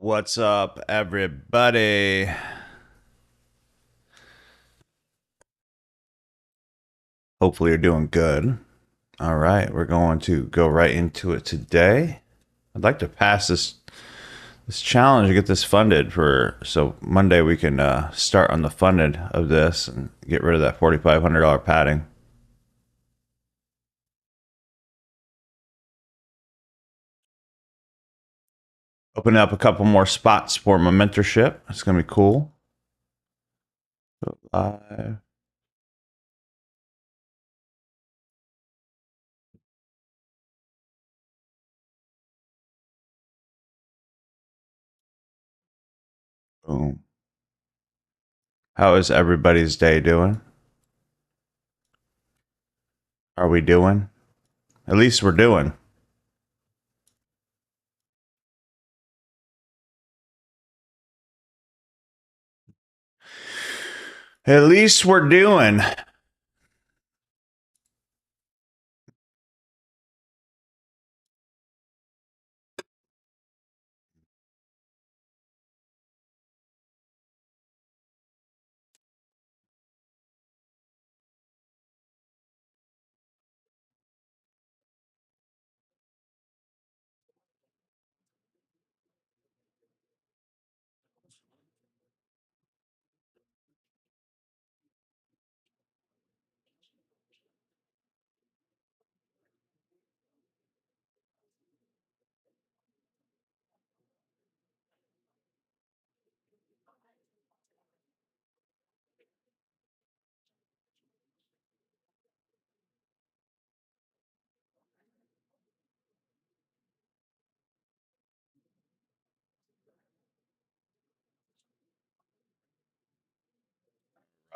What's up, everybody? Hopefully, you're doing good. All right, we're going to go right into it today. I'd like to pass this challenge and get this funded for so Monday we can start on the funded of this and get rid of that $4,500 padding. Open up a couple more spots for my mentorship. It's gonna be cool. Go live. Boom. How is everybody's day doing? Are we doing? At least we're doing. At least we're doing.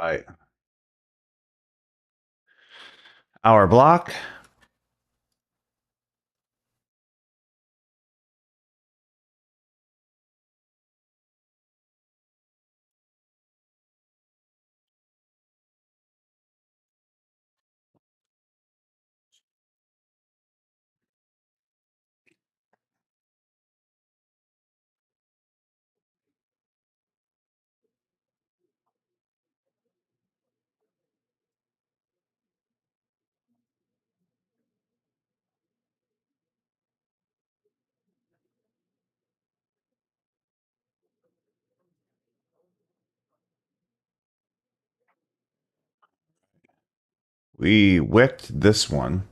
Right. Hour block. We wicked this one.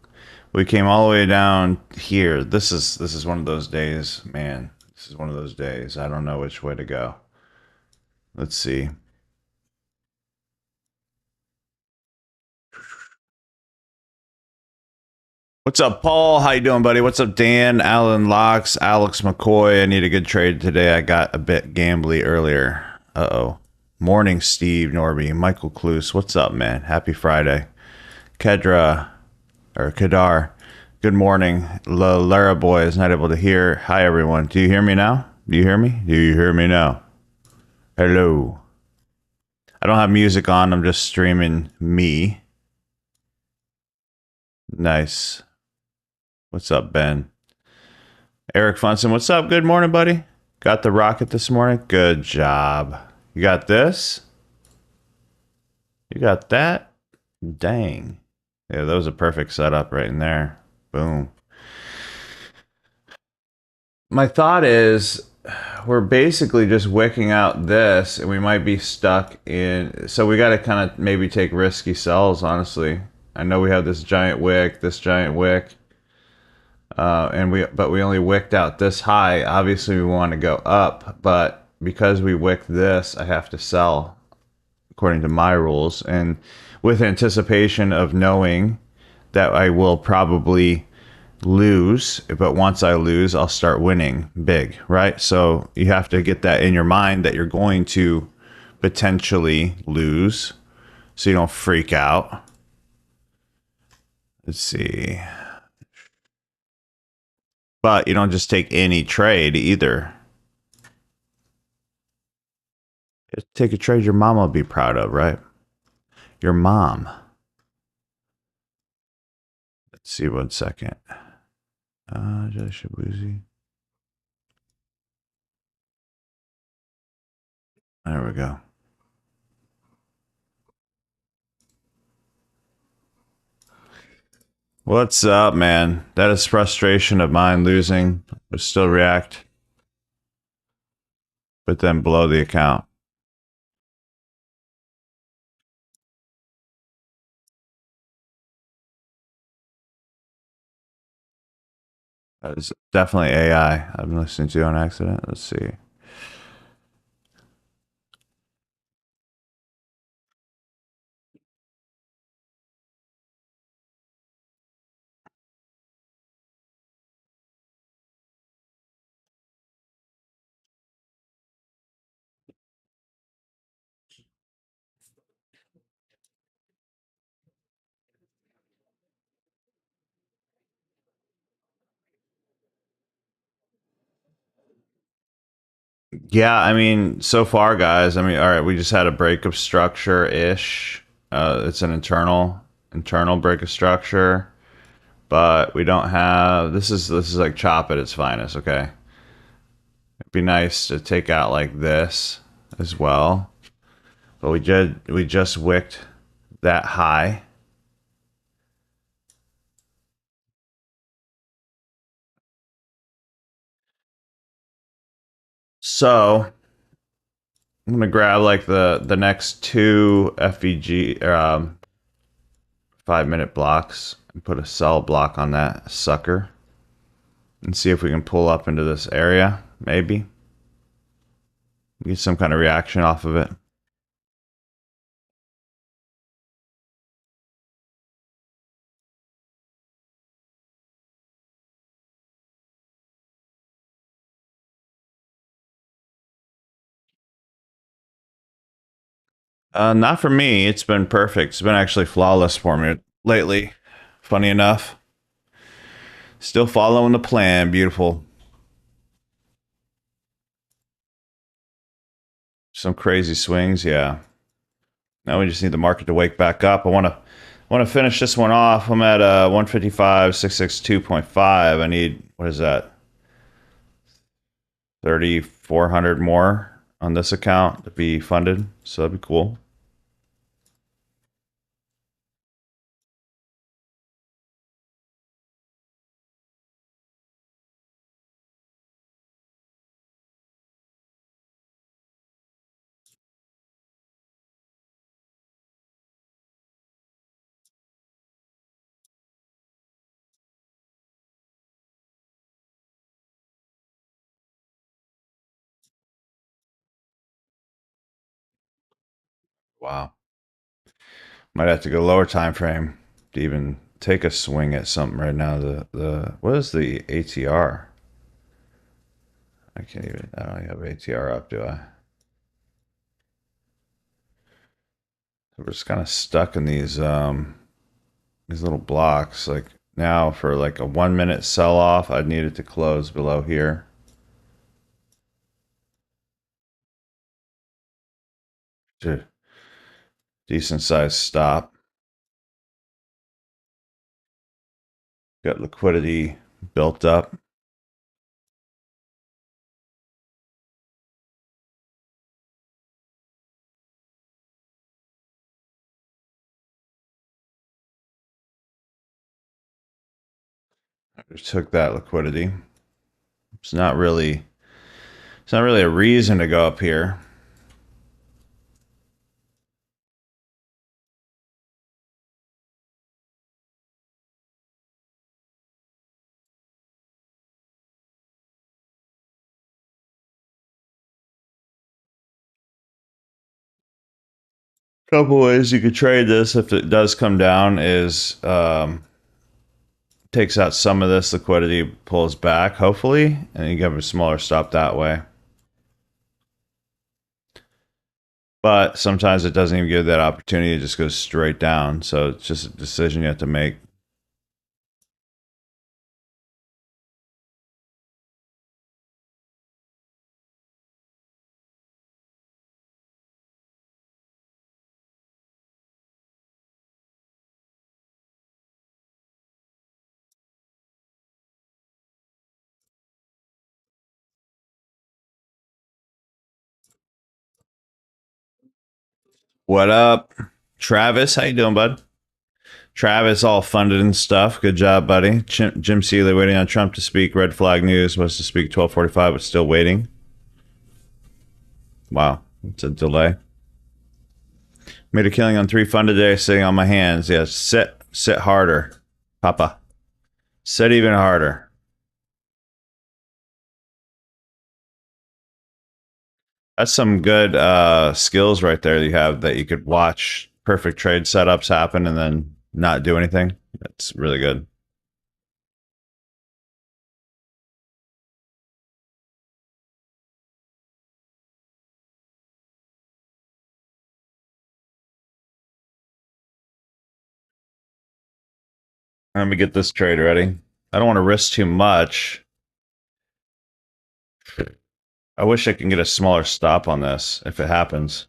We came all the way down here. This is one of those days, man. This is one of those days. I don't know which way to go. Let's see. What's up, Paul? How you doing, buddy? What's up, Dan, Alan Locks, Alex McCoy? I need a good trade today. I got a bit gambly earlier. Uh-oh. Morning, Steve Norby, Michael Cluse. What's up, man? Happy Friday. Kedra or Kedar. Good morning. Lara boy is not able to hear. Hi, everyone. Do you hear me now? Do you hear me? Do you hear me now? Hello. I don't have music on. I'm just streaming me. Nice. What's up, Ben? Eric Funson, what's up? Good morning, buddy. Got the rocket this morning? Good job. You got this? You got that? Dang. Yeah, that was a perfect setup right in there. Boom. My thought is we're basically just wicking out this and we might be stuck in, so we got to kind of maybe take risky sells, honestly. I know we have this giant wick, but we only wicked out this high. Obviously we want to go up, but because we wicked this, I have to sell according to my rules, and with anticipation of knowing that I will probably lose, but once I lose, I'll start winning big, right? So you have to get that in your mind that you're going to potentially lose so you don't freak out. Let's see. But you don't just take any trade either. Just take a trade your mom will be proud of, right? Your mom. Let's see, 1 second. Shabuzi. There we go. What's up, man? That is frustration of mine losing, but still react, but then blow the account. That is definitely AI I've been listening to on accident. Let's see. Yeah, I mean, so far, guys. I mean, all right, we just had a break of structure ish. It's an internal break of structure, but we don't have. This is like chop at its finest. Okay, it'd be nice to take out like this as well, but we just wicked that high. So I'm gonna grab like the next two FEG 5 minute blocks and put a sell block on that sucker and see if we can pull up into this area. Maybe get some kind of reaction off of it. Not for me. It's been perfect. It's been actually flawless for me lately. Funny enough, still following the plan. Beautiful. Some crazy swings. Yeah. Now we just need the market to wake back up. I want to finish this one off. I'm at 155,662.5. I need, what is that? 3,400 more on this account to be funded. So that'd be cool. Wow. Might have to go lower time frame to even take a swing at something right now. The what is the ATR? I can't even. I don't have ATR up, do I? We're just kind of stuck in these little blocks. Like now, for like a 1 minute sell off, I'd need it to close below here. Decent size stop. Got liquidity built up. I just took that liquidity. It's not really. It's not really a reason to go up here. Couple ways you could trade this if it does come down is takes out some of this liquidity, pulls back, hopefully, and you have a smaller stop that way. But sometimes it doesn't even give that opportunity. It just goes straight down. So it's just a decision you have to make. What up, Travis? How you doing, bud? Travis, all funded and stuff. Good job, buddy. Jim Seeley waiting on Trump to speak. Red flag news was to speak 12:45, but still waiting. Wow, it's a delay. Made a killing on 3 fun today, sitting on my hands. Yeah, sit harder, Papa. Sit even harder. That's some good skills right there that you have, that you could watch perfect trade setups happen and then not do anything. That's really good. Let me get this trade ready. I don't want to risk too much. I wish I can get a smaller stop on this if it happens.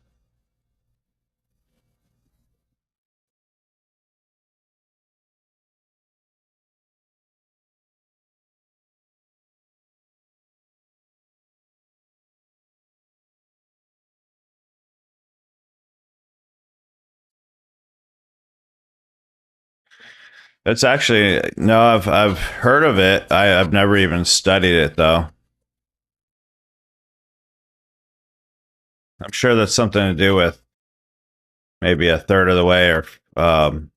It's actually no, I've heard of it. I've never even studied it though. I'm sure that's something to do with maybe a third of the way, or I'm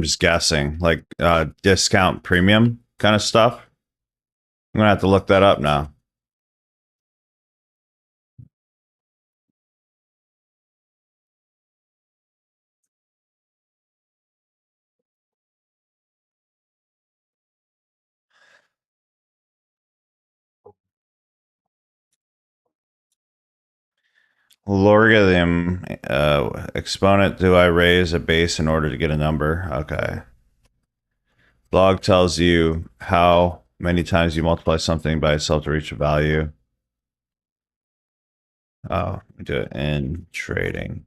just guessing, like discount premium kind of stuff. I'm gonna have to look that up now. Logarithm exponent. Do I raise a base in order to get a number? Okay. Log tells you how many times you multiply something by itself to reach a value. Oh, we do it in trading.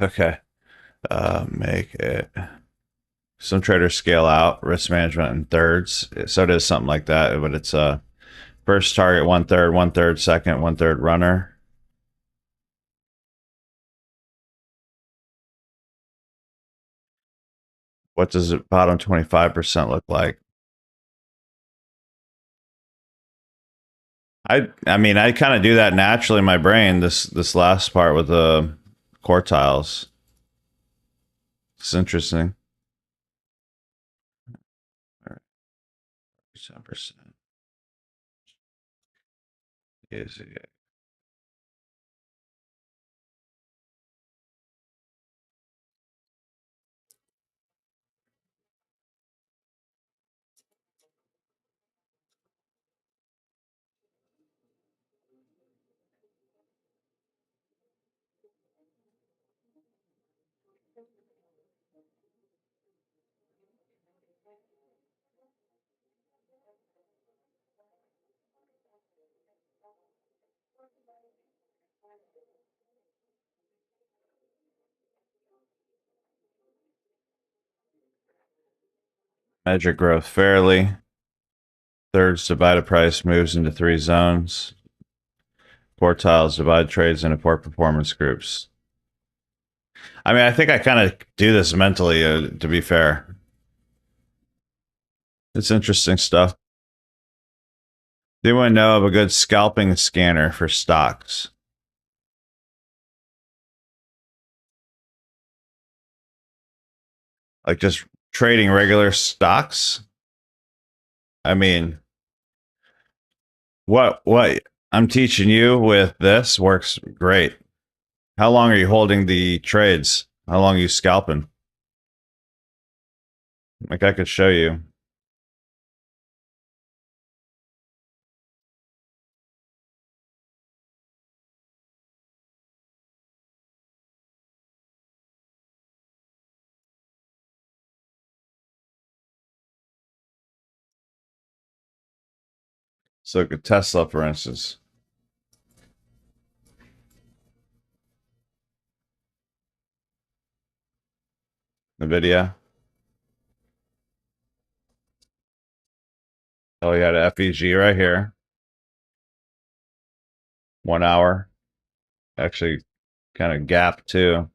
Okay. Make it. Some traders scale out risk management in thirds. So it is something like that, but it's first target 1/3, 1/3 second, 1/3 runner. What does it bottom 25% look like? I mean, I kind of do that naturally in my brain. This last part with the quartiles. It's interesting. 10% is it. Measure growth fairly. Thirds divided price moves into 3 zones. Quartiles divide trades into 4 performance groups. I mean, I think I kind of do this mentally, to be fair. It's interesting stuff. Do you want to know of a good scalping scanner for stocks? Like just trading regular stocks? I mean, what I'm teaching you with this works great. How long are you holding the trades? How long are you scalping? Like I could show you. So look at Tesla, for instance. NVIDIA. Oh, you had an FEG right here. 1 hour. Actually, kind of gap too.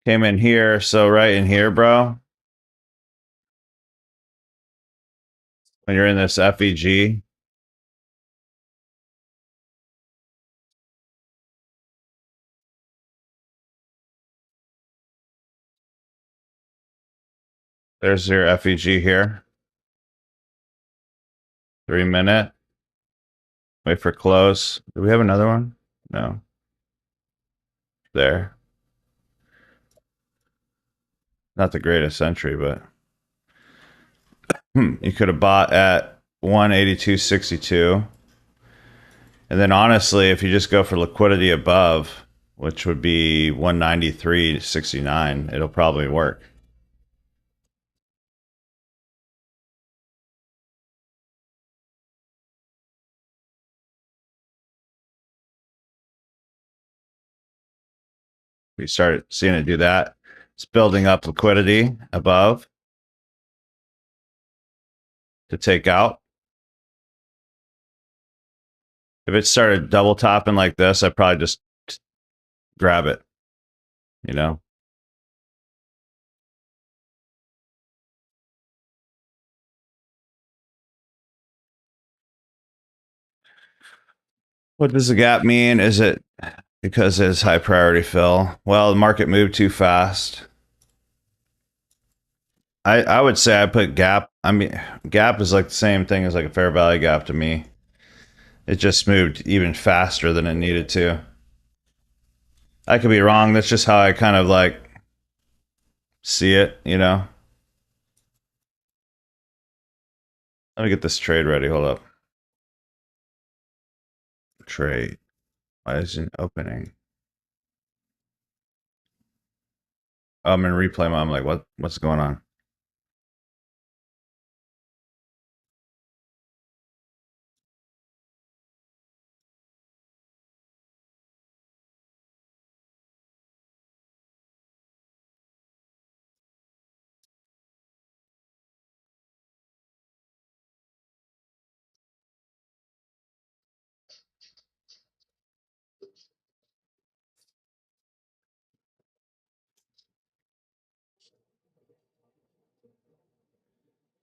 Came in here. So right in here, bro. When you're in this FEG. There's your FEG here. 3 minute. Wait for close. Do we have another one? No. There. Not the greatest entry, but you could have bought at 182.62. And then honestly, if you just go for liquidity above, which would be 193.69, it'll probably work. We started seeing it do that. It's building up liquidity above to take out. If it started double topping like this, I'd probably just grab it, you know? What does the gap mean? Is it because it's high priority fill? Well, the market moved too fast. I would say I put gap. I mean, gap is like the same thing as like a fair value gap to me. It just moved even faster than it needed to. I could be wrong. That's just how I kind of like see it, you know? Let me get this trade ready. Hold up. Trade. Why isn't it opening? Oh, I'm in replay mode. I'm like, what's going on?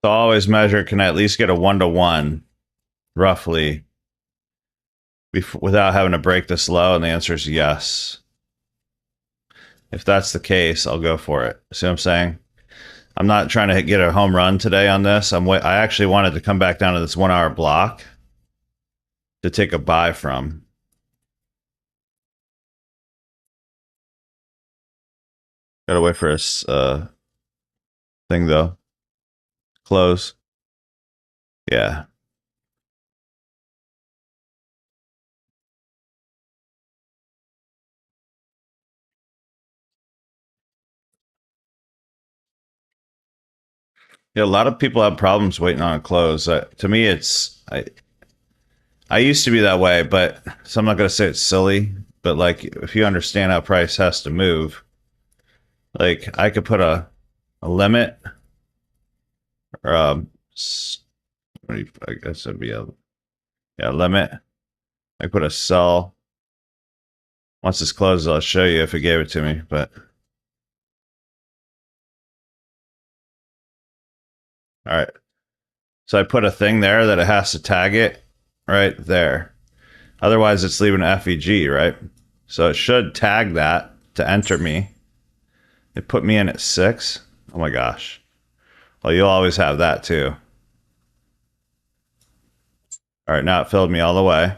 So I always measure, can I at least get a 1-to-1 roughly without having to break this low? And the answer is yes. If that's the case, I'll go for it. See what I'm saying? I'm not trying to get a home run today on this. I actually wanted to come back down to this 1 hour block to take a buy from. Gotta wait for this thing though. Close. Yeah. Yeah, a lot of people have problems waiting on a close. To me, I used to be that way, but so I'm not going to say it's silly. But like, if you understand how price has to move, like I could put a limit, or I guess it'd be a limit. I put a sell. Once this closes, I'll show you if it gave it to me. But all right, so I put a thing there that it has to tag it right there. Otherwise, it's leaving an FEG, right? So it should tag that to enter me. It put me in at 6. Oh my gosh. Well, you'll always have that too. All right, now it filled me all the way.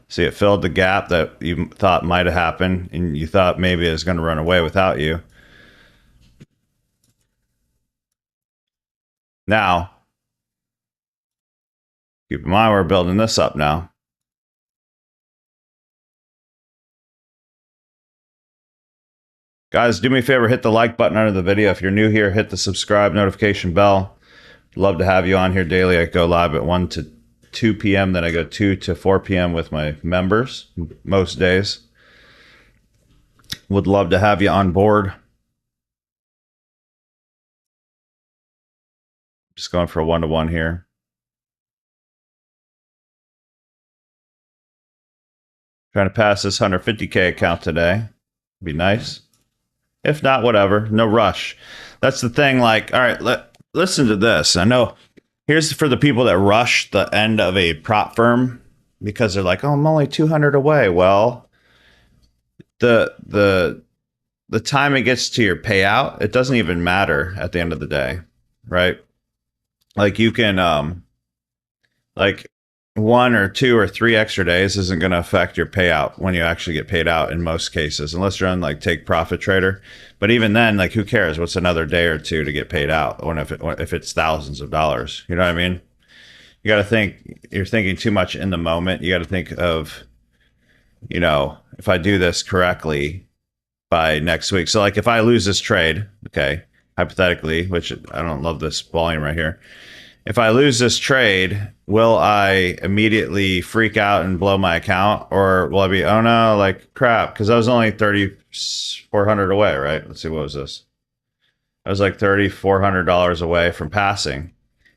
See, it filled the gap that you thought might have happened, and you thought maybe it was going to run away without you. Now, keep in mind, we're building this up now. Guys, do me a favor, hit the like button under the video. If you're new here, hit the subscribe notification bell. Love to have you on here daily. I go live at 1 to 2 p.m. Then I go 2 to 4 p.m. with my members most days. Would love to have you on board. Just going for a 1-to-1 here. Trying to pass this 150K account today. Be nice. If not, whatever. No rush. That's the thing. Like, all right, listen to this. I know. Here's for the people that rush the end of a prop firm because they're like, "Oh, I'm only 200 away." Well, the time it gets to your payout, it doesn't even matter at the end of the day, right? Like you can like 1 or 2 or 3 extra days isn't going to affect your payout when you actually get paid out in most cases, unless you're on like take profit trader. But even then, like who cares? What's another day or 2 to get paid out when if it's thousands of dollars? You know what I mean? You got to think. You're thinking too much in the moment. You got to think of, if I do this correctly by next week. So like if I lose this trade, okay, hypothetically, which I don't love this volume right here. If I lose this trade, will I immediately freak out and blow my account? Or will I be, oh no, like crap, because I was only 3,400 away, right? Let's see, what was this? I was like $3,400 away from passing.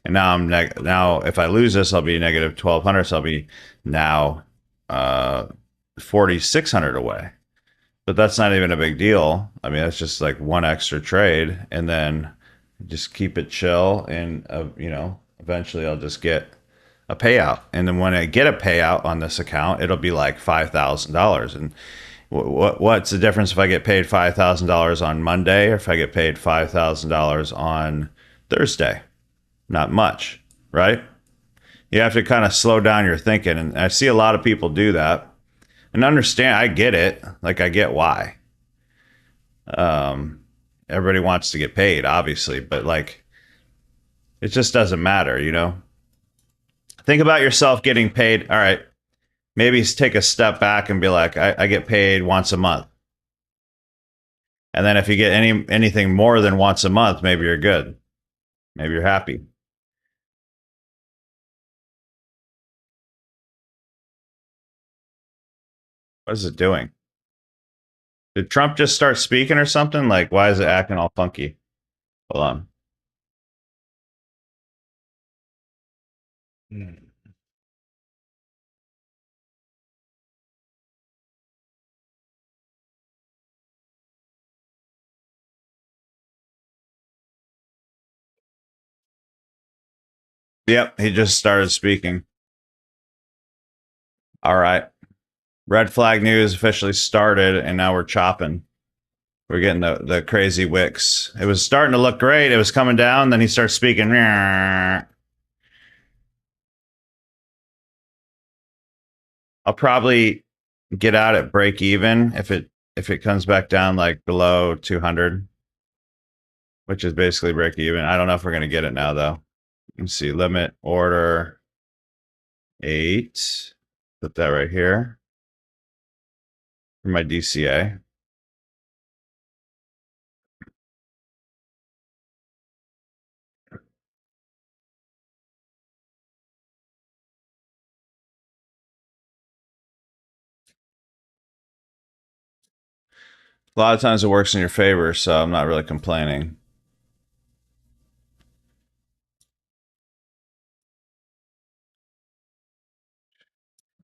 And now now if I lose this, I'll be negative 1,200. So I'll be now 4,600 away. But that's not even a big deal. I mean, that's just like one extra trade, and then just keep it chill, and eventually I'll just get a payout. And then when I get a payout on this account, it'll be like $5,000. And what's the difference if I get paid $5,000 on Monday or if I get paid $5,000 on Thursday? Not much, right? You have to kind of slow down your thinking, and I see a lot of people do that. And understand, I get it. Like, I get why. Everybody wants to get paid, obviously, but like, it just doesn't matter, Think about yourself getting paid. All right, maybe take a step back and be like, I get paid once a month. And then if you get anything more than once a month, maybe you're good. Maybe you're happy. What is it doing? Did Trump just start speaking or something? Like, why is it acting all funky? Hold on. Yep, he just started speaking. All right. Red flag news officially started, and now we're chopping. We're getting the crazy wicks. It was starting to look great. It was coming down. Then he starts speaking. I'll probably get out at break even if it comes back down like below 200, which is basically break even. I don't know if we're gonna get it now though. Let's see. Limit order 8. Put that right here for my DCA. A lot of times it works in your favor, so I'm not really complaining.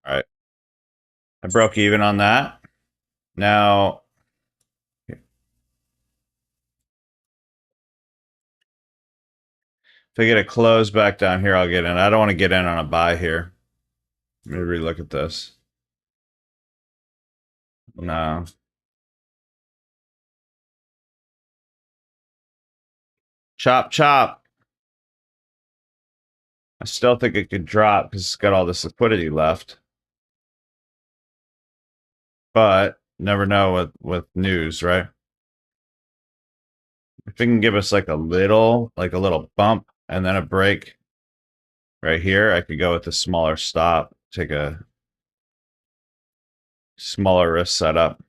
All right. I broke even on that. Now, if I get a close back down here, I'll get in. I don't want to get in on a buy here. Let me relook at this. No. Chop, chop. I still think it could drop because it's got all this liquidity left. But never know with news, right? If it can give us like a little bump and then a break right here, I could go with a smaller stop, take a smaller risk setup.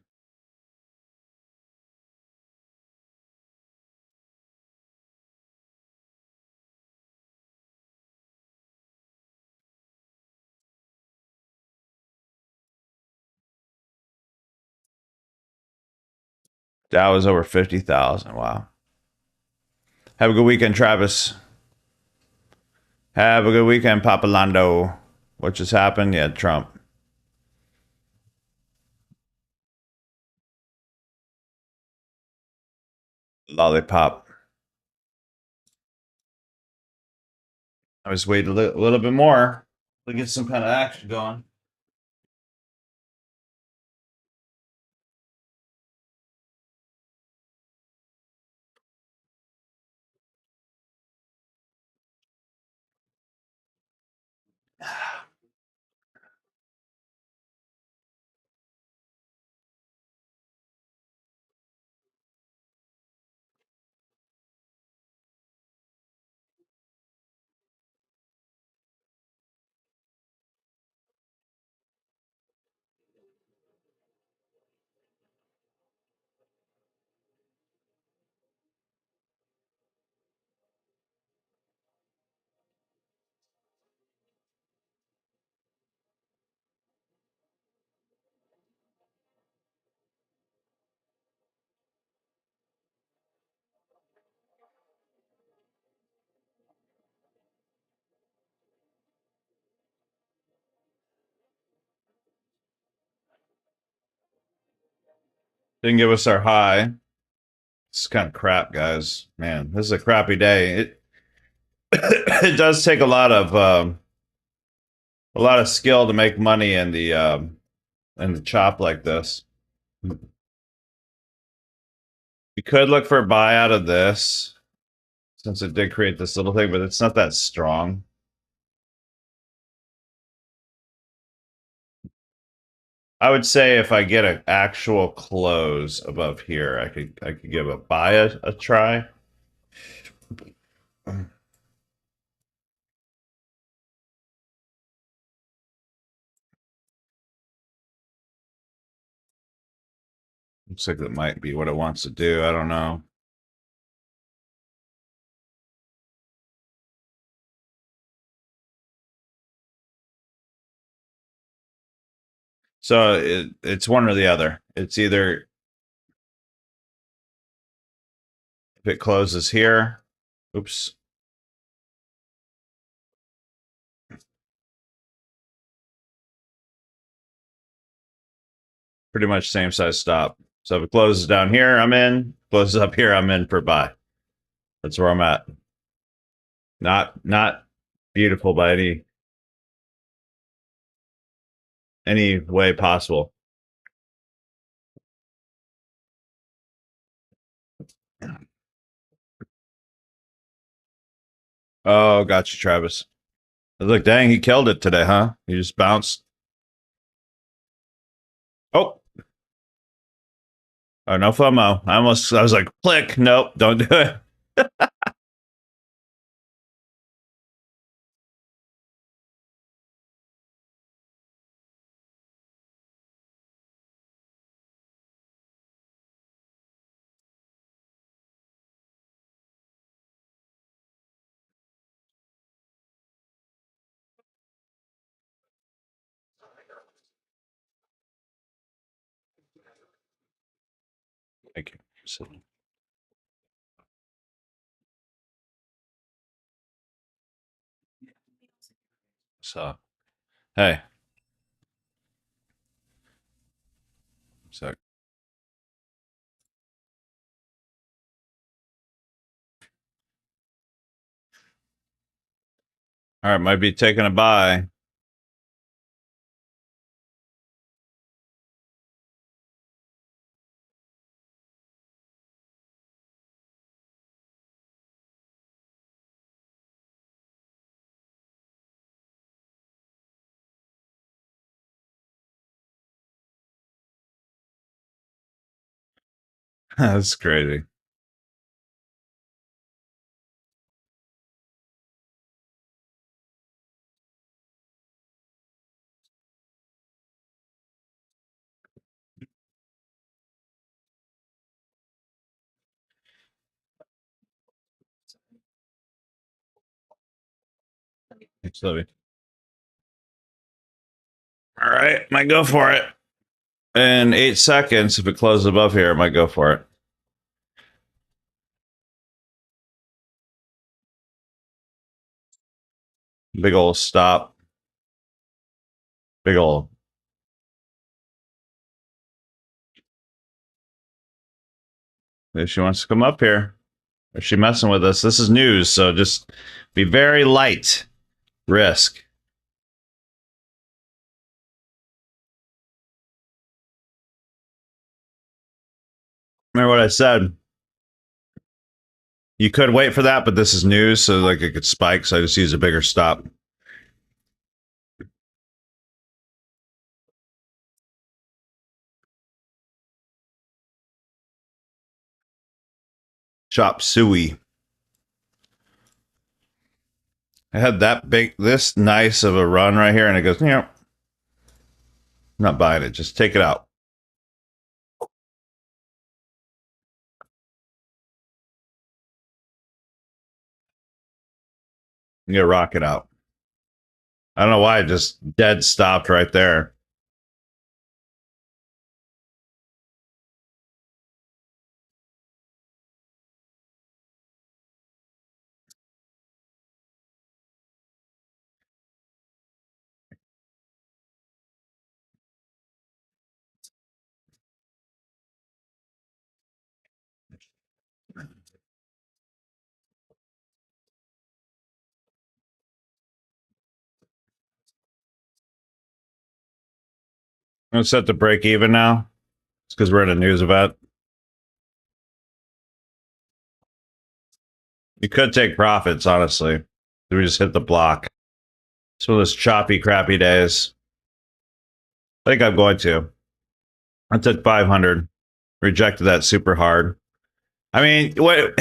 That was over 50,000. Wow. Have a good weekend, Travis. Have a good weekend, Papalando. What just happened? Yeah, Trump. Lollipop. I was waiting a little bit more to get some kind of action going. Didn't give us our high. It's kind of crap, guys. Man, this is a crappy day. It it does take a lot of skill to make money in the chop like this. You could look for a buy out of this since it did create this little thing, but it's not that strong. I would say if I get an actual close above here, I could give a buy a try. Looks like that might be what it wants to do. I don't know. So it's one or the other. It's either if it closes here, oops. Pretty much same size stop. So if it closes down here, I'm in. Closes up here, I'm in for buy. That's where I'm at. Not beautiful by any way possible. Oh, gotcha, Travis. Look, dang, he killed it today, huh? He just bounced. Oh. Oh, no FOMO. I was like, click. Nope, don't do it. Thank you. So, hey. So, all right, might be taking a buy. That's crazy. Thanks, Libby. All right, might go for it. In 8 seconds, if it closes above here, I might go for it. Big old stop. Big old. If she wants to come up here. Is she messing with us? This is news, so just be very light risk. Remember what I said? You could wait for that, but this is news, so like it could spike, so I just use a bigger stop. Chop suey. I had that big, this nice of a run right here, and it goes, you know, I'm not buying it. Just take it out. You gotta rock it out. I don't know why it just dead stopped right there. I'm gonna set the break even now. It's because we're in a news event. You could take profits, honestly. We just hit the block. It's one of those choppy, crappy days. I think I'm going to. I took 500. Rejected that super hard. I mean, what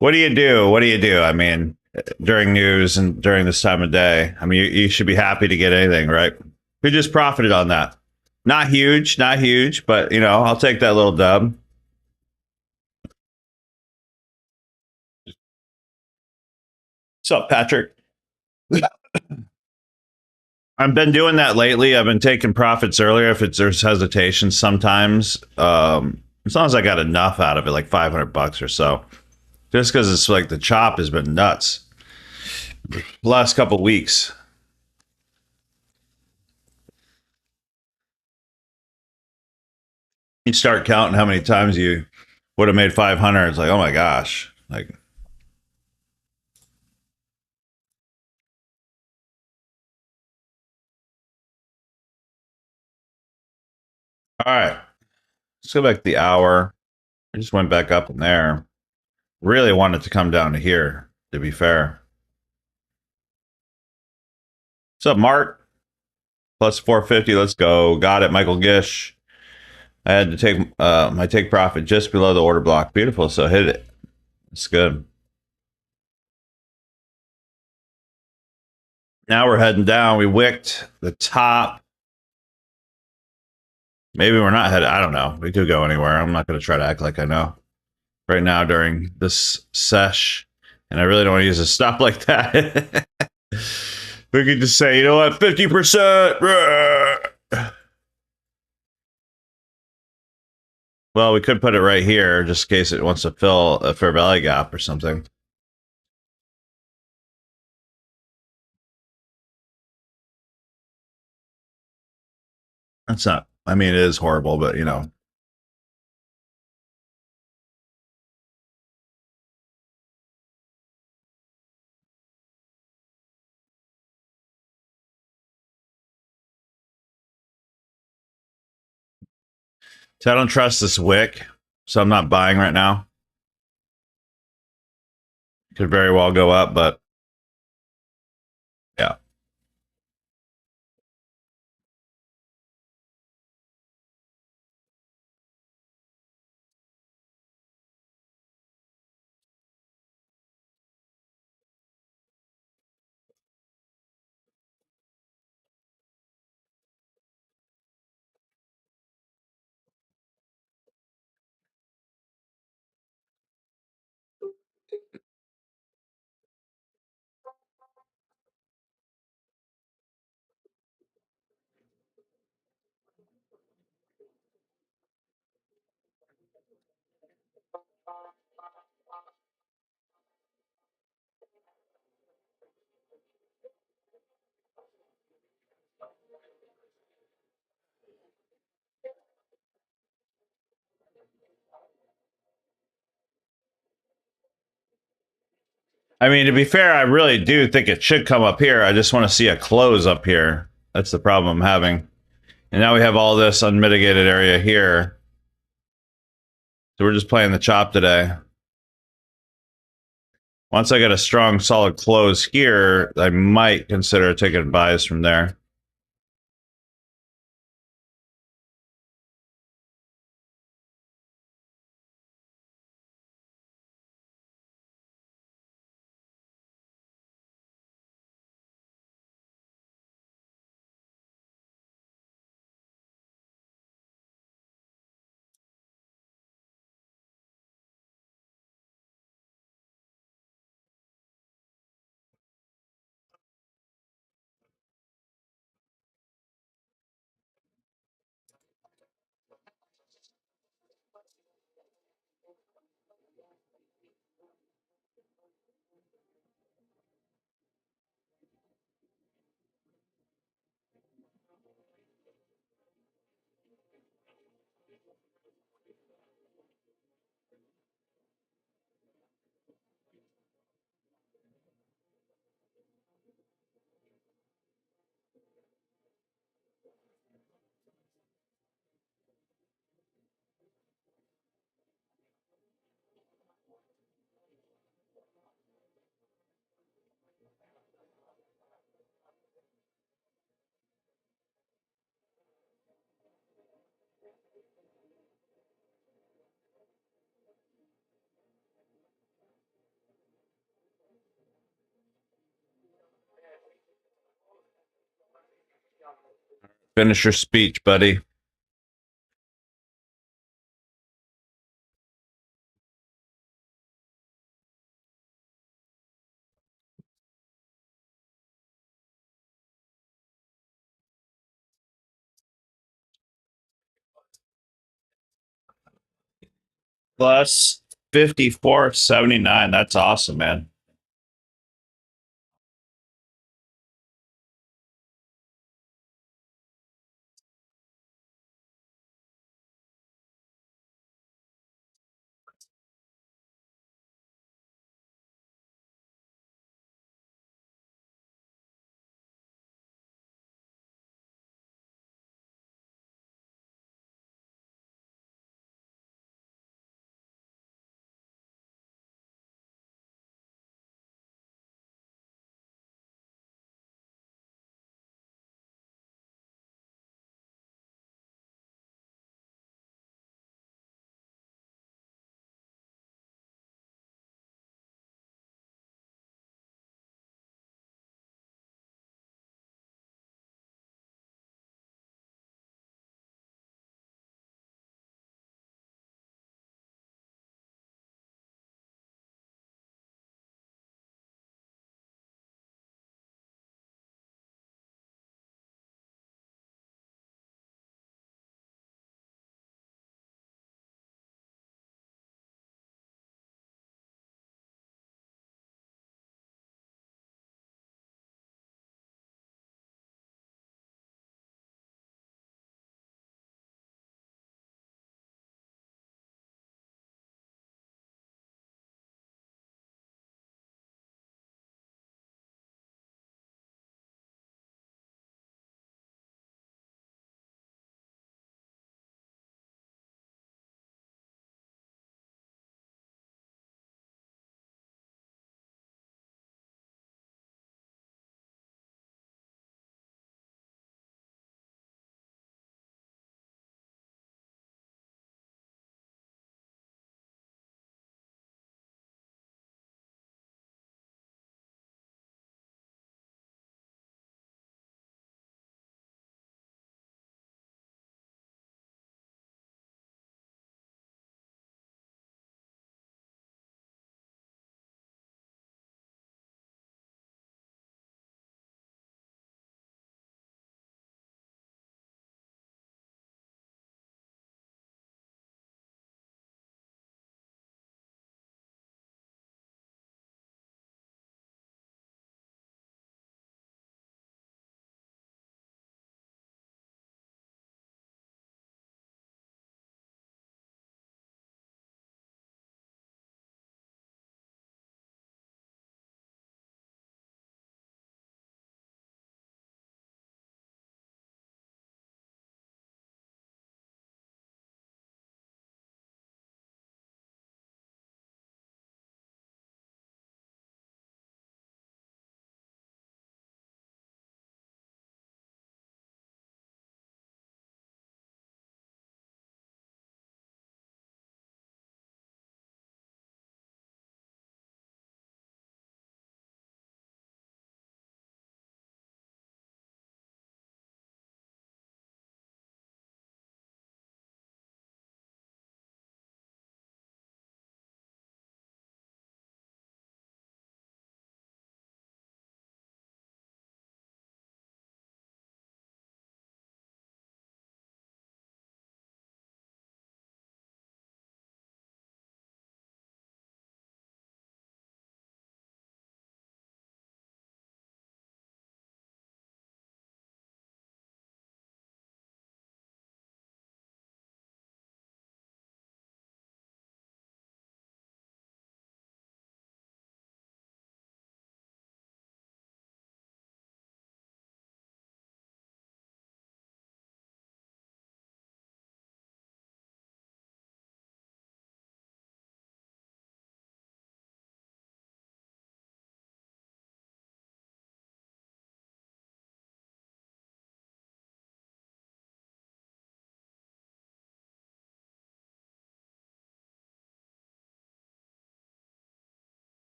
do you do? What do you do? I mean, during news and during this time of day, I mean, you should be happy to get anything, right? We just profited on that. Not huge, not huge, but you know, I'll take that little dub. What's up, Patrick? I've been doing that lately. I've been taking profits earlier if there's hesitation sometimes. As long as I got enough out of it, like $500 or so. Just because it's like the chop has been nuts. Last couple weeks. You start counting how many times you would have made 500. It's like, oh my gosh. Like, all right, let's go back to the hour. I just went back up in there. Really wanted to come down to here, to be fair. What's up, Mark? Plus 450. Let's go. Got it, Michael Gish. I had to take my take profit just below the order block. Beautiful. So hit it. It's good. Now we're heading down. We wicked the top. Maybe we're not headed. I don't know. We could go anywhere. I'm not going to try to act like I know right now during this sesh. And I really don't want to use a stop like that. We could just say, you know what, 50%. Well, we could put it right here just in case it wants to fill a fair value gap or something. That's not, I mean, it is horrible, but you know. So I don't trust this wick, so I'm not buying right now. Could very well go up, but yeah. I mean, to be fair, I really do think it should come up here. I just want to see a close up here. That's the problem I'm having. And now we have all this unmitigated area here. So we're just playing the chop today. Once I get a strong, solid close here, I might consider taking buys from there. Finish your speech, buddy. Plus 54.79. That's awesome, man.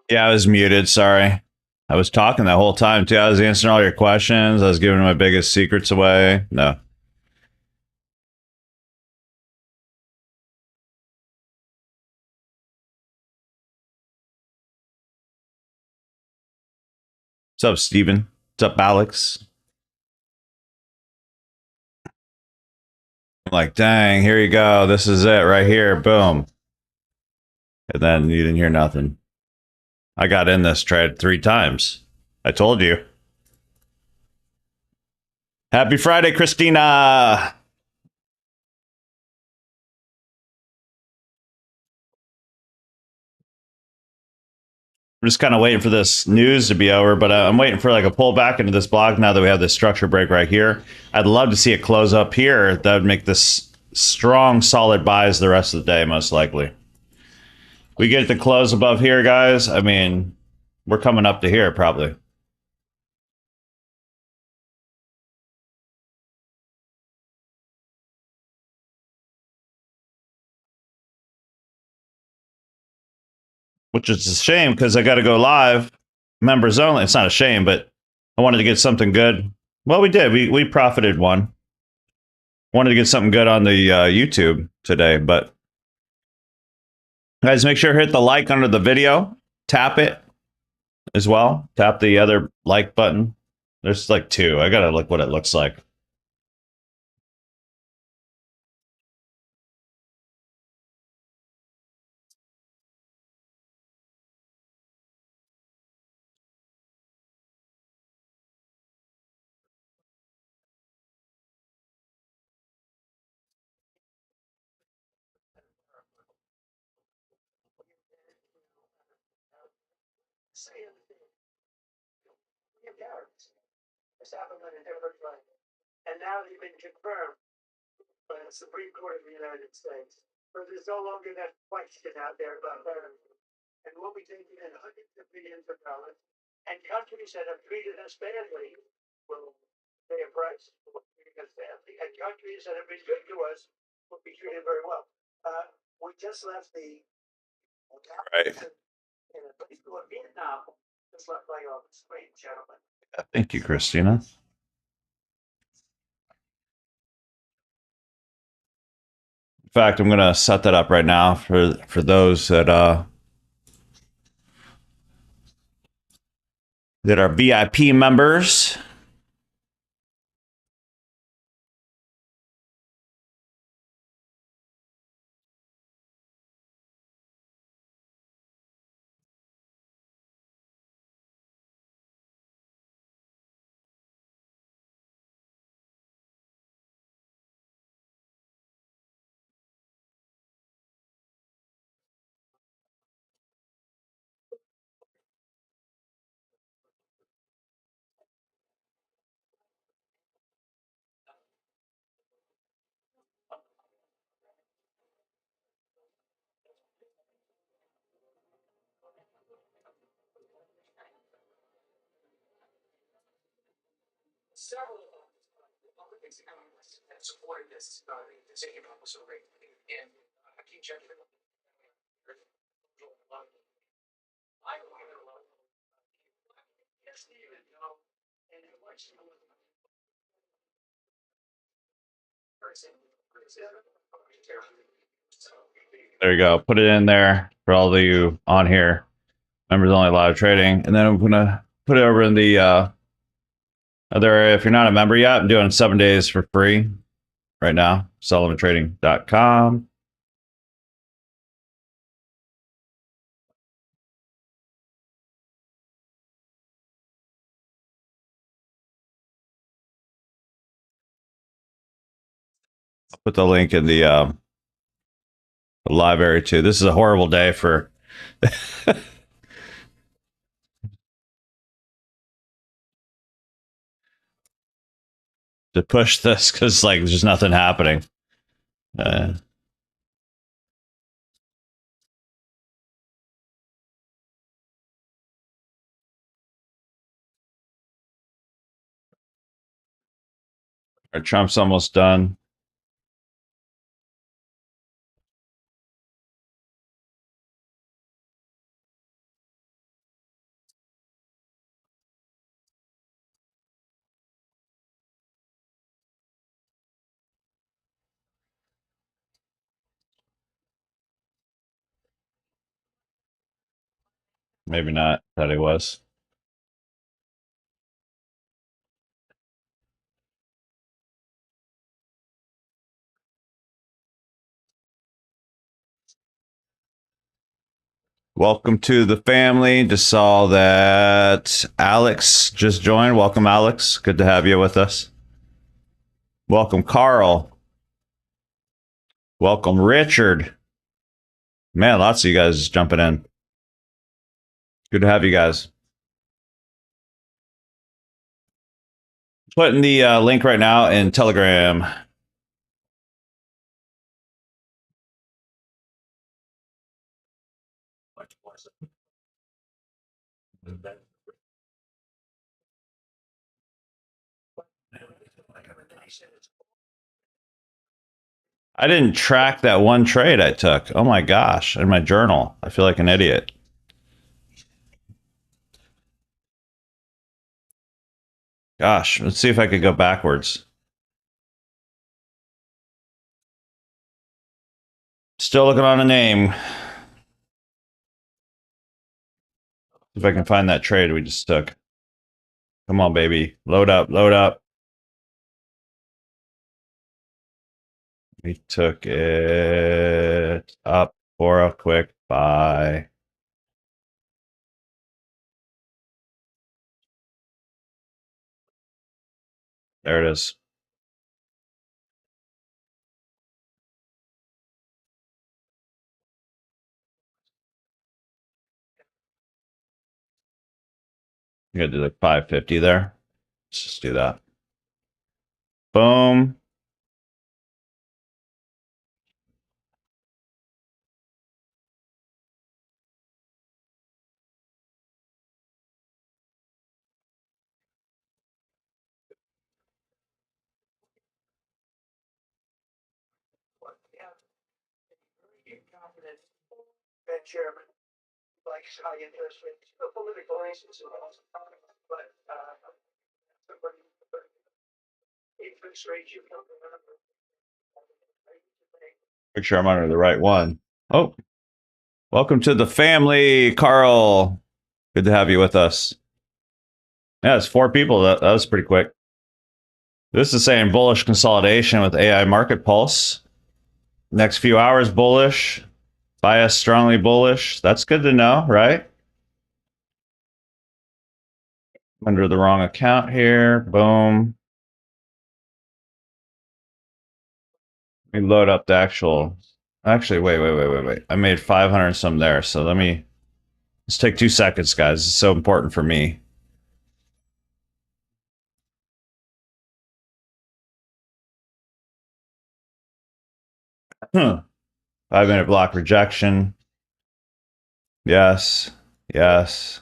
Yeah, I was muted. Sorry. I was talking that whole time, too. I was answering all your questions. I was giving my biggest secrets away. No. What's up, Steven? What's up, Alex? I'm like, dang, here you go. This is it right here. Boom. And then you didn't hear nothing. I got in this trade 3 times. I told you. Happy Friday, Christina. I'm just kind of waiting for this news to be over, but I'm waiting for like a pullback into this block now that we have this structure break right here. I'd love to see it close up here. That would make this strong, solid buys the rest of the day, most likely. We get the close above here, guys. I mean, we're coming up to here probably. Which is a shame because I got to go live, members only. It's not a shame, but I wanted to get something good. Well, we did. We profited one. Wanted to get something good on the YouTube today, but guys, make sure to hit the like under the video. Tap it as well. Tap the other like button. There's like 2. I gotta look what it looks like. Right. Thank you, Christina. In fact, I'm gonna set that up right now for those that are VIP members. There you go. Put it in there for all of you on here. Members only live trading. And then I'm gonna put it over in the other area. If you're not a member yet, I'm doing 7 days for free right now. SullivanTrading.com. I'll put the link in the live area too. This is a horrible day for to push this because like there's just nothing happening. Trump's almost done. Maybe not. Thought he was. Welcome to the family. Just saw that Alex just joined. Welcome, Alex. Good to have you with us. Welcome, Carl. Welcome, Richard. Man, lots of you guys jumping in. Good to have you guys. Putting the link right now in Telegram. I didn't track that one trade I took. Oh my gosh, in my journal. I feel like an idiot. Gosh, let's see if I could go backwards. Still looking on a name. If I can find that trade we just took. Come on, baby. Load up, load up. We took it up for a quick buy. There it is. You gotta do like 550 there. Let's just do that. Boom. Make sure I'm under the right one. Oh, welcome to the family, Carl. Good to have you with us. Yeah, it's 4 people. That was pretty quick. This is saying bullish consolidation with AI market pulse. Next few hours bullish. Bias strongly bullish. That's good to know, right? Under the wrong account here. Boom. Let me load up the actual. Actually, wait. I made 500 some there. So let's take 2 seconds, guys. It's so important for me. Huh. 5-minute block rejection. Yes. Yes.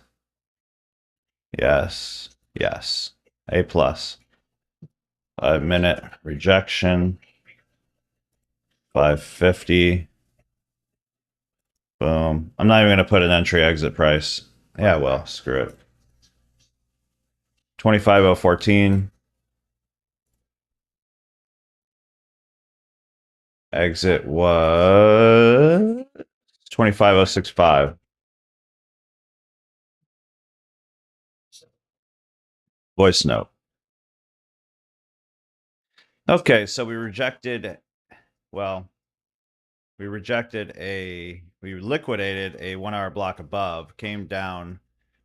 Yes. Yes. A plus. 5-minute rejection. 550. Boom. I'm not even going to put an entry exit price. Yeah, well, screw it. 25014. Exit was 25065. Voice note. Okay, so we liquidated we liquidated a 1-hour block above, came down,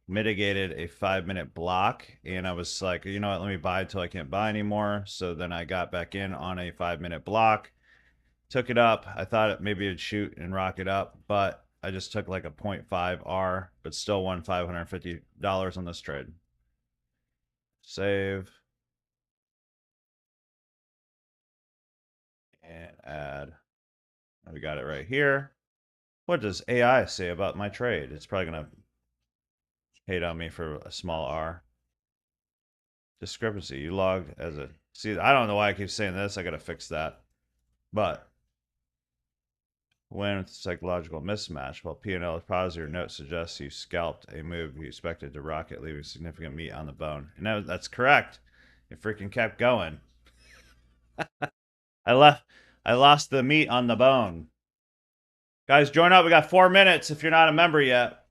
mitigated a 5-minute block, and I was like, you know what, let me buy until I can't buy anymore. So then I got back in on a 5-minute block, took it up. I thought maybe it'd shoot and rock it up, but I just took like a 0.5 R, but still won $550 on this trade. Save and add. We got it right here. What does AI say about my trade? It's probably gonna hate on me for a small R. Discrepancy. You logged as a. See, I don't know why I keep saying this. I gotta fix that. But when psychological mismatch, while P&L is positive, your note suggests you scalped a move you expected to rocket, leaving significant meat on the bone. And that's correct. It freaking kept going. I lost the meat on the bone. Guys, join up. We got 4 minutes if you're not a member yet.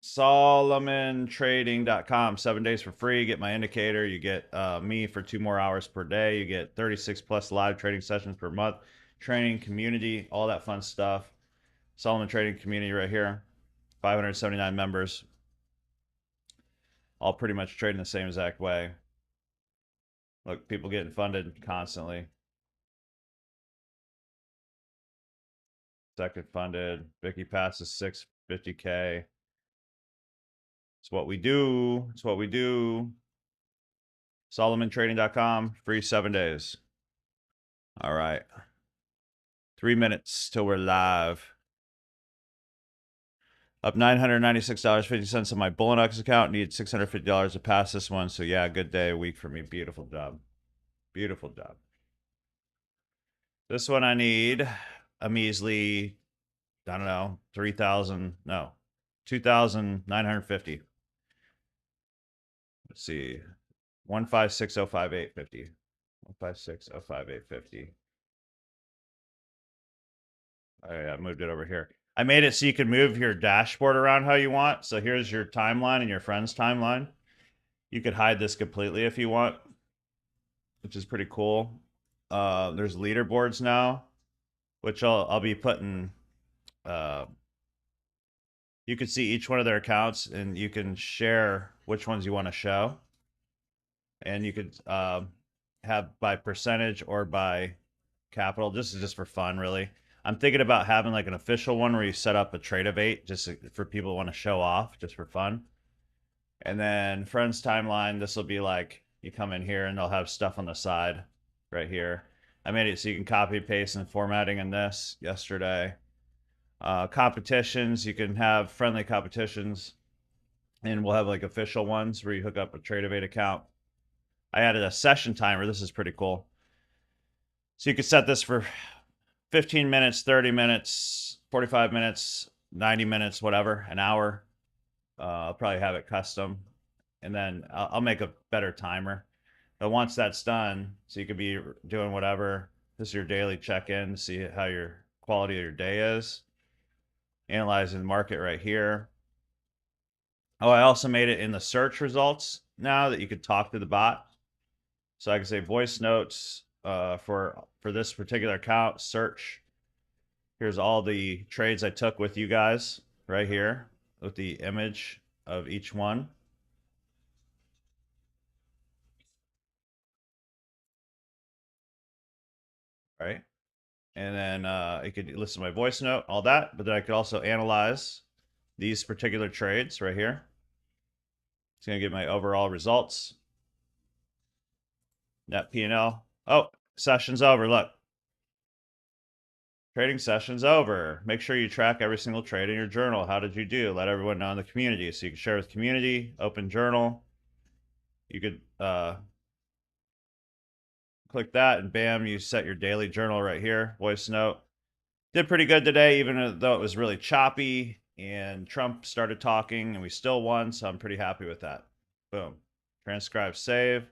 SolomonTrading.com. 7 days for free. Get my indicator. You get me for 2 more hours per day. You get 36 plus live trading sessions per month. Training community, all that fun stuff. Solomon Trading community right here. 579 members. All pretty much trading the same exact way. Look, people getting funded constantly. Second funded. Vicky passes 650K. It's what we do. It's what we do. SolomonTrading.com. Free 7 days. All right. 3 minutes till we're live. Up $996.50 on my Bullinox account. Need $650 to pass this one. So yeah, good day, a week for me. Beautiful job. Beautiful job. This one I need a measly, I don't know, 3,000, no, 2,950. Let's see. 156.05850. 156.05850. I moved it over here. I made it so you can move your dashboard around how you want. So here's your timeline and your friend's timeline. You could hide this completely if you want, which is pretty cool. There's leaderboards now, which I'll be putting. You can see each one of their accounts, and you can share which ones you want to show, and you could have by percentage or by capital. This is just for fun, really. I'm thinking about having like an official one where you set up a trade of 8 just for people who want to show off, just for fun. And then friends timeline, this will be like you come in here and they'll have stuff on the side right here. I made it so you can copy paste and formatting in this yesterday. Competitions, you can have friendly competitions, and we'll have like official ones where you hook up a Trade of 8 account. I added a session timer. This is pretty cool. So you could set this for 15 minutes, 30 minutes, 45 minutes, 90 minutes, whatever, an hour. I'll probably have it custom, and then I'll make a better timer. But once that's done, so you could be doing whatever. This is your daily check-in to see how your quality of your day is. Analyzing the market right here. Oh, I also made it in the search results now that you could talk to the bot. So I can say voice notes for this particular account, search. Here's all the trades I took with you guys right here with the image of each one. Right. And then I could listen to my voice note, all that, but then I could also analyze these particular trades right here. It's going to get my overall results. Net P&L. Oh, session's over. Look. Trading session's over. Make sure you track every single trade in your journal. How did you do? Let everyone know in the community. So you can share with community, open journal. You could click that and bam, you set your daily journal right here. Voice note. Did pretty good today, even though it was really choppy and Trump started talking and we still won. So I'm pretty happy with that. Boom. Transcribe, save.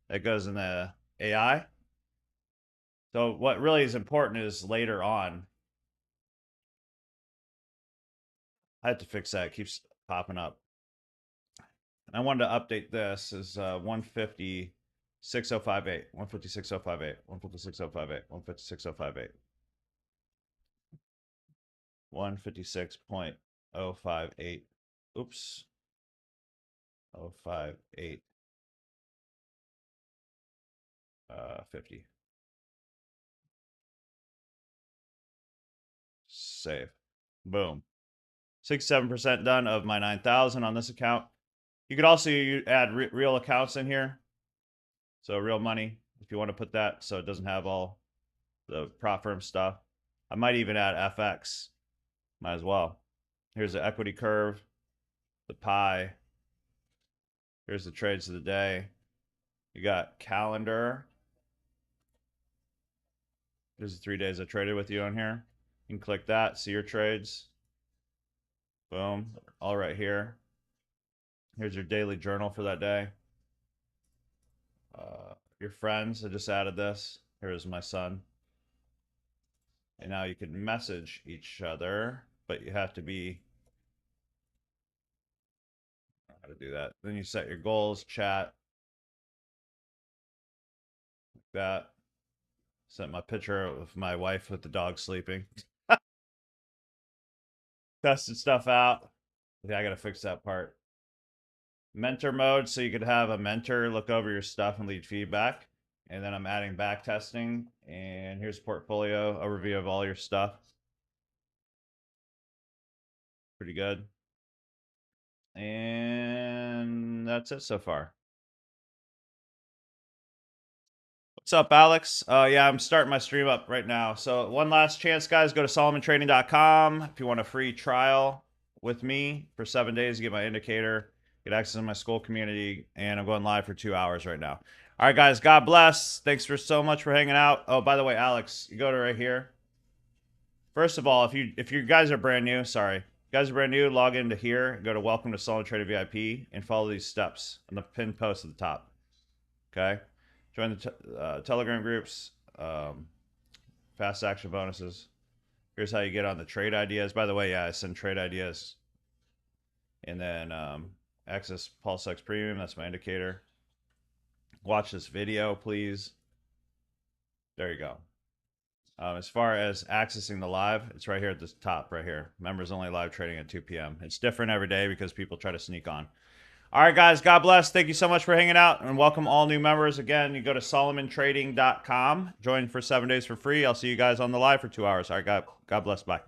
That goes in the AI. So what really is important is later on. I had to fix that. It keeps popping up. And I wanted to update this as 156.058, 156.058, 156.058, 156.058, 156.058. Oops. 058 50. Save. Boom. 67% done of my 9,000 on this account. You could also add real accounts in here. So real money, if you want to put that so it doesn't have all the prop firm stuff. I might even add FX. Might as well. Here's the equity curve, the pie. Here's the trades of the day. You got calendar. There's the 3 days I traded with you on here. You can click that, see your trades. Boom, all right here. Here's your daily journal for that day. Your friends, I just added this. Here's my son. And now you can message each other, but you have to be to do that. Then you set your goals, chat, like that. Sent my picture of my wife with the dog sleeping. Tested stuff out. Yeah, I got to fix that part. Mentor mode, so you could have a mentor look over your stuff and lead feedback. And then I'm adding back testing. And here's portfolio overview of all your stuff. Pretty good. And that's it so far. What's up, Alex? Yeah, I'm starting my stream up right now. So one last chance, guys. Go to solomontrading.com if you want a free trial with me for 7 days. You get my indicator, get access to my school community, and I'm going live for 2 hours right now. All right, guys. God bless. Thanks for so much for hanging out. Oh, by the way, Alex, you go to right here. First of all, if you guys are brand new, sorry. If you guys are brand new, log into here, go to Welcome to Solid Trader VIP, and follow these steps on the pinned post at the top. Okay. Join the Telegram groups, fast action bonuses. Here's how you get on the trade ideas. By the way, yeah, I send trade ideas. And then access Pulse X Premium. That's my indicator. Watch this video, please. There you go. As far as accessing the live, it's right here at the top, right here. Members only live trading at 2 p.m. It's different every day because people try to sneak on. All right, guys. God bless. Thank you so much for hanging out, and welcome all new members. Again, you go to solomontrading.com. Join for 7 days for free. I'll see you guys on the live for 2 hours. All right, God bless. Bye.